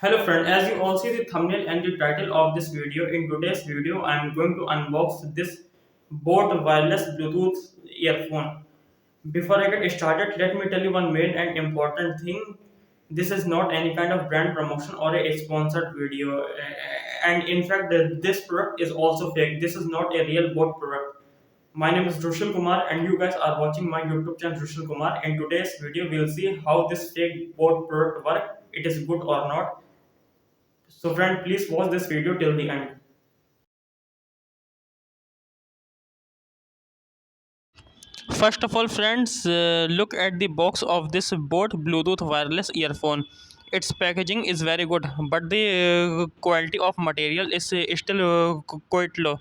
Hello friend, as you all see the thumbnail and the title of this video, in today's video I am going to unbox this Boat wireless Bluetooth earphone. Before I get started, let me tell you one main and important thing. This is not any kind of brand promotion or a sponsored video. And in fact, this product is also fake. This is not a real Boat product. My name is Rushil Kumar and you guys are watching my YouTube channel Rushil Kumar. In today's video, we'll see how this fake Boat product works. It is good or not. So friend, please watch this video till the end. First of all, friends, look at the box of this Boat Bluetooth wireless earphone. Its packaging is very good, but the quality of material is still quite low.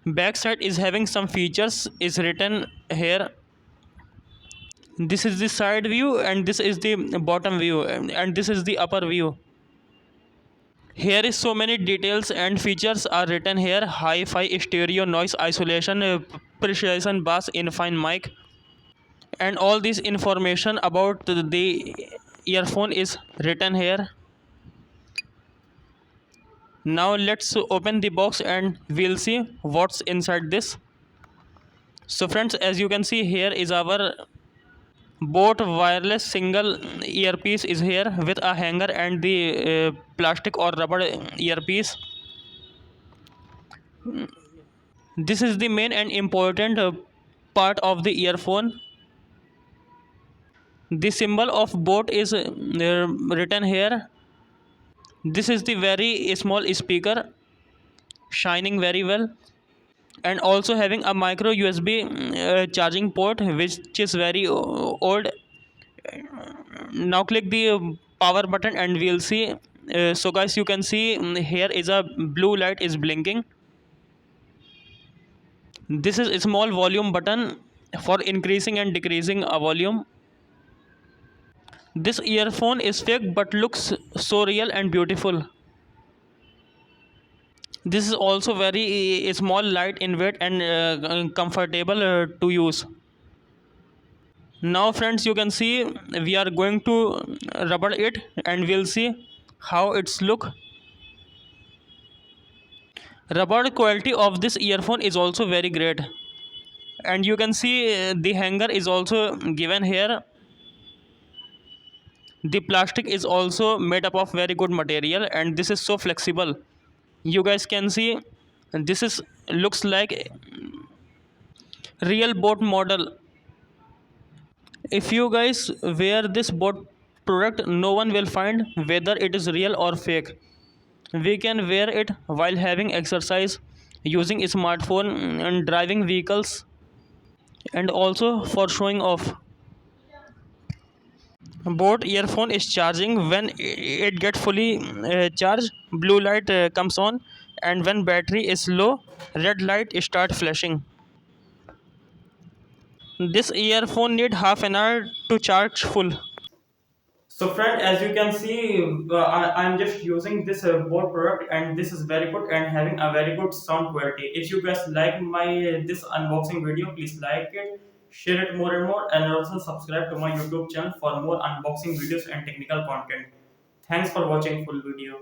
Backside is having some features is written here. This is the side view, and this is the bottom view, and this is the upper view. Here is so many details and features are written here: hi-fi stereo noise isolation, precision bass in fine mic, and all this information about the earphone is written here. Now let's open the box and we'll see what's inside this. So friends, as you can see, here is our Boat wireless single earpiece is here with a hanger and the plastic or rubber earpiece. This is the main and important part of the earphone. The symbol of boat is written here. This is the very small speaker, shining very well, and also having a micro USB charging port, which is very old. Now click the power button and we'll see. So guys, you can see here is a blue light is blinking. This is a small volume button for increasing and decreasing a volume. This earphone is fake but looks so real and beautiful. This is also very small, light in weight, and comfortable to use. Now friends, you can see we are going to rubber it and we'll see how it's look. Rubber quality of this earphone is also very great, and you can see the hanger is also given here. The plastic is also made up of very good material, and this is so flexible. You guys can see this is looks like real boat model. If you guys wear this boat product, no one will find whether it is real or fake. We can wear it while having exercise, using a smartphone, and driving vehicles, and also for showing off. Boat earphone is charging. When it get fully charged, blue light comes on, and when battery is low, red light start flashing. This earphone need half an hour to charge full. So friend, as you can see, I'm just using this boat product, and this is very good and having a very good sound quality. If you guys like my this unboxing video, please like it, share it more and more, and also subscribe to my YouTube channel for more unboxing videos and technical content. Thanks for watching full video.